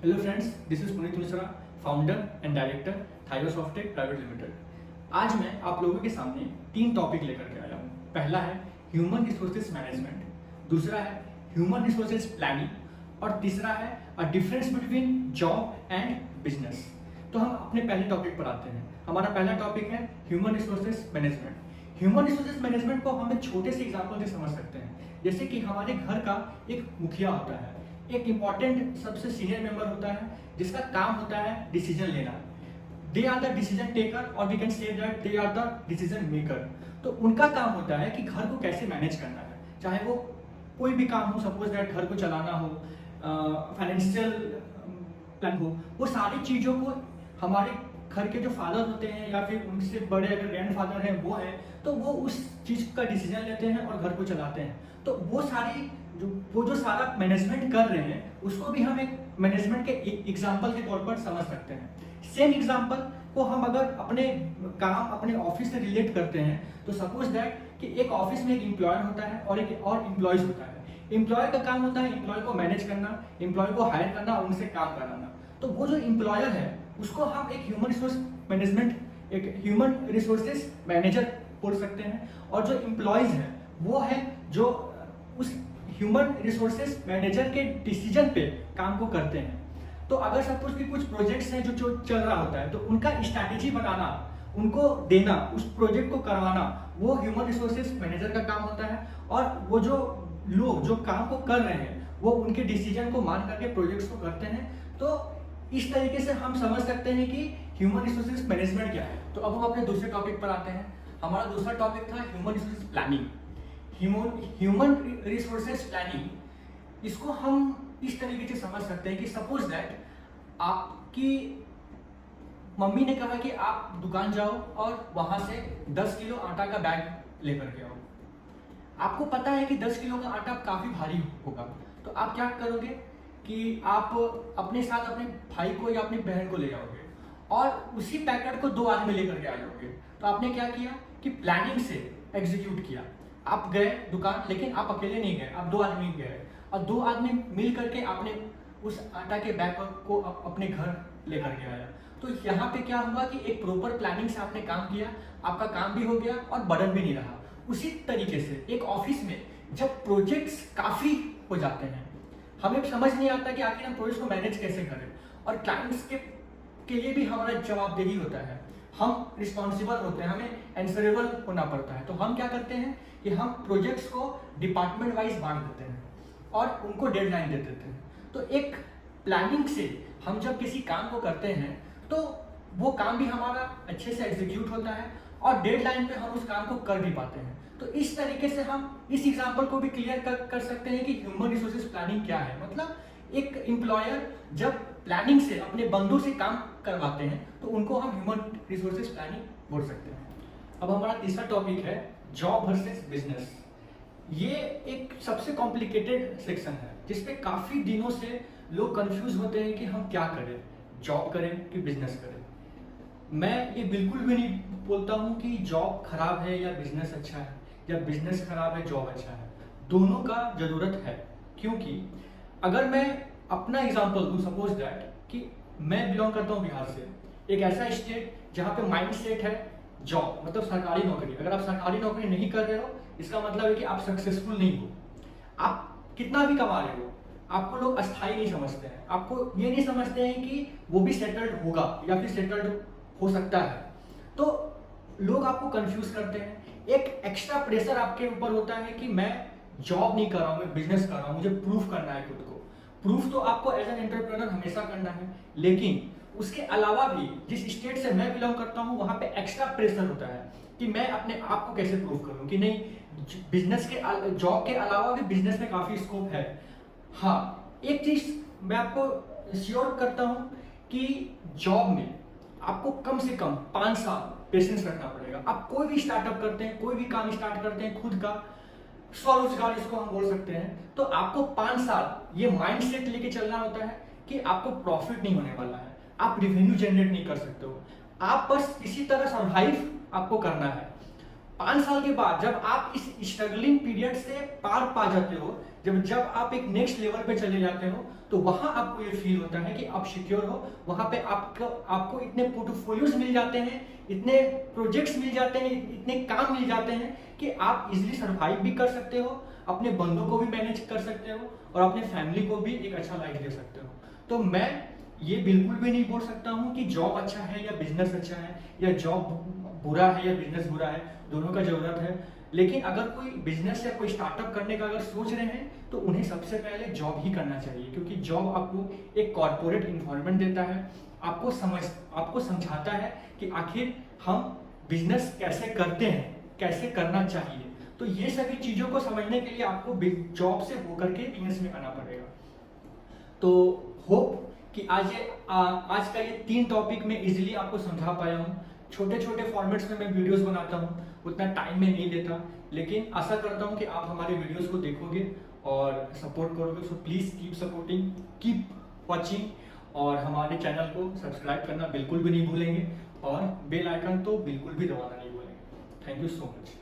Hello friends, this is Puneet Mishra, founder and director Thyosoftech private limited. आज मैं आप लोगों के सामने 3 टॉपिक लेकर के आया हूँ। पहला है ह्यूमन रिसोर्सेज मैनेजमेंट, दूसरा है ह्यूमन रिसोर्सेज प्लानिंग और तीसरा है a difference between job and business. तो हम अपने पहले टॉपिक पर आते हैं। हमारा पहला टॉपिक है human resources management. Human resources management को हम एक छोटे से एग्जाम्पल से समझ सकते हैं। जैसे कि हमारे घर का एक मुखिया होता है, एक इम्पॉर्टेंट सबसे सीनियर मेंबर होता है जिसका काम होता है डिसीजन लेना। They are the decision taker और we can say that they are the decision maker. तो उनका काम होता है कि घर को कैसे मैनेज करना है, चाहे वो कोई भी काम हो, सपोज दैट घर को चलाना हो, फाइनेंशियल प्लान हो, वो सारी चीज़ों को हमारे घर के जो फादर होते हैं या फिर उनसे बड़े अगर ग्रैंडफादर हैं वो है, तो वो उस चीज़ का डिसीजन लेते हैं और घर को चलाते हैं। तो वो जो सारा मैनेजमेंट कर रहे हैं उसको भी हम एक मैनेजमेंट के एग्जाम्पल के तौर पर समझ सकते हैं। सेम एग्जाम्पल को हम अगर अपने ऑफिस से रिलेट करते हैं तो सपोज दैट कि एक ऑफिस में एक एम्प्लॉयर होता है और एक और एम्प्लॉयज होता है। एम्प्लॉयर का काम होता है एम्प्लॉय को मैनेज करना, एम्प्लॉय को हायर करना और उनसे काम कराना। तो वो जो एम्प्लॉयर है उसको हम एक ह्यूमन रिसोर्सेज मैनेजर बोल सकते हैं, और जो एम्प्लॉयज है वो है जो उस ह्यूमन रिसोर्सेज मैनेजर के डिसीजन पे काम को करते हैं। तो अगर सपोज कि कुछ प्रोजेक्ट्स हैं जो चल रहा होता है तो उनका स्ट्रैटेजी बनाना, उनको देना, उस प्रोजेक्ट को करवाना, वो ह्यूमन रिसोर्सेज मैनेजर का काम होता है। और वो जो लोग जो काम को कर रहे हैं वो उनके डिसीजन को मान करके प्रोजेक्ट्स को करते हैं। तो इस तरीके से हम समझ सकते हैं कि ह्यूमन रिसोर्सेज मैनेजमेंट क्या है। तो अब हम अपने दूसरे टॉपिक पर आते हैं। हमारा दूसरा टॉपिक था human resources planning. Human resources planning, इसको हम इस तरीके से समझ सकते हैं कि सपोज दैट आपकी मम्मी ने कहा कि आप दुकान जाओ और वहां से 10 किलो आटा का बैग लेकर के आओ। आपको पता है कि 10 किलो का आटा काफी भारी होगा, तो आप क्या करोगे कि आप अपने साथ अपने भाई को या अपनी बहन को ले जाओगे और उसी पैकेट को 2 आदमी लेकर के आ जाओगे। तो आपने क्या किया कि प्लानिंग से एग्जीक्यूट किया। आप गए दुकान, लेकिन आप अकेले नहीं गए, आप 2 आदमी गए और 2 आदमी मिल करके आपने उस आटा के बैग को अपने घर लेकर के आया। तो यहाँ पे क्या हुआ कि एक प्रॉपर प्लानिंग से आपने काम किया, आपका काम भी हो गया और बर्डन भी नहीं रहा। उसी तरीके से एक ऑफिस में जब प्रोजेक्ट्स काफी हो जाते हैं, हमें समझ नहीं आता कि आखिर हम प्रोजेक्ट को मैनेज कैसे करें, और क्लाइंट्स के लिए भी हमारा जवाबदेही होता है, हम रिस्पॉन्सिबल होते हैं, हमें एंसरेबल होना पड़ता है। तो हम क्या करते हैं कि हम प्रोजेक्ट्स को डिपार्टमेंट वाइज बांट देते हैं और उनको डेडलाइन दे देते हैं। तो एक प्लानिंग से हम जब किसी काम को करते हैं तो वो काम भी हमारा अच्छे से एग्जीक्यूट होता है और डेडलाइन पे हम उस काम को कर भी पाते हैं। तो इस तरीके से हम इस एग्जाम्पल को भी क्लियर कर सकते हैं कि ह्यूमन रिसोर्सेज प्लानिंग क्या है। मतलब एक एम्प्लॉयर जब प्लानिंग से अपने बंधु से काम करवाते हैं तो उनको हम ह्यूमन रिसोर्सेज प्लानिंग बोल सकते हैं। अब हमारा तीसरा टॉपिक है जॉब वर्सेस बिजनेस। ये एक सबसे कॉम्प्लिकेटेड सेक्शन है जिसपे काफी दिनों से लोग कंफ्यूज होते हैं कि हम क्या करें, जॉब करें कि बिजनेस करें। मैं ये बिल्कुल भी नहीं बोलता हूँ कि जॉब खराब है या बिजनेस अच्छा है, या बिजनेस खराब है जॉब अच्छा है। दोनों का जरूरत है, क्योंकि अगर मैं अपना एग्जांपल दूं, सपोज दैट कि मैं बिलोंग करता हूं बिहार से, एक ऐसा स्टेट जहां पे माइंड सेट है जॉब, मतलब सरकारी नौकरी। अगर आप सरकारी नौकरी नहीं कर रहे हो इसका मतलब है कि आप सक्सेसफुल नहीं हो। आप कितना भी कमा रहे हो, आपको लोग अस्थायी नहीं समझते हैं, आपको ये नहीं समझते हैं कि वो भी सेटल्ड होगा या फिर सेटल्ड हो सकता है। तो लोग आपको कंफ्यूज करते हैं। एक एक्स्ट्रा प्रेशर आपके ऊपर होता है कि मैं जॉब नहीं कर रहा हूं, मैं बिजनेस कर रहा हूं, मुझे प्रूफ करना है खुद को। प्रूफ तो आपको एज एन एंटरप्रेन्योर हमेशा करना है, लेकिन उसके अलावा भी जिस स्टेट से मैं बिलोंग करता हूं वहां पे एक्स्ट्रा प्रेशर होता है कि मैं अपने आप को कैसे प्रूफ करूं कि नहीं, बिजनेस के जॉब के अलावा भी बिजनेस में काफी स्कोप है। हाँ, एक चीज मैं आपको श्योर करता हूं कि जॉब में आपको कम से कम 5 साल पेशेंस रखना पड़ेगा। आप कोई भी स्टार्टअप करते हैं, कोई भी काम स्टार्ट करते हैं, खुद का स्वरोजगार इसको हम बोल सकते हैं, तो आपको 5 साल ये माइंडसेट लेके चलना होता है कि आपको प्रॉफिट नहीं होने वाला है, आप रेवेन्यू जनरेट नहीं कर सकते हो, आप बस इसी तरह सर्वाइव आपको करना है। 5 साल के बाद जब आप इस स्ट्रगलिंग पीरियड से पार पा जाते हो, जब आप एक नेक्स्ट लेवल पे चले जाते हो, तो वहां आपको ये फील होता है कि आप सिक्योर हो। वहां पे आपको इतने पोर्टफोलियोज मिल जाते हैं, इतने प्रोजेक्ट्स मिल जाते हैं, इतने काम मिल जाते हैं कि आप इजिली सर्वाइव भी कर सकते हो, अपने बंदों को भी मैनेज कर सकते हो और अपने फैमिली को भी एक अच्छा लाइफ दे सकते हो। तो मैं ये बिल्कुल भी नहीं बोल सकता हूँ कि जॉब अच्छा है या बिजनेस अच्छा है, या जॉब बुरा है या बिजनेस बुरा है, दोनों का जरूरत है। लेकिन अगर कोई बिजनेस या कोई स्टार्टअप करने का अगर सोच रहे हैं तो उन्हें सबसे पहले जॉब ही करना चाहिए, क्योंकि जॉब आपको एक कॉर्पोरेट इन्वायरमेंट देता है, आपको समझाता है कि आखिर हम बिजनेस कैसे करते हैं, कैसे करना चाहिए। तो ये सभी चीजों को समझने के लिए आपको जॉब से होकर के बिजनेस में आना पड़ेगा। तो होप कि आज का ये 3 टॉपिक में इजीली आपको समझा पाया हूँ। छोटे छोटे फॉर्मेट्स में मैं वीडियोस बनाता हूँ, उतना टाइम में नहीं लेता, लेकिन आशा करता हूँ कि आप हमारे वीडियोस को देखोगे और सपोर्ट करोगे। So please keep supporting, keep watching, और हमारे चैनल को सब्सक्राइब करना बिल्कुल भी नहीं भूलेंगे, और बेल आइकन तो बिल्कुल भी दबाना नहीं भूलेंगे। Thank you so much.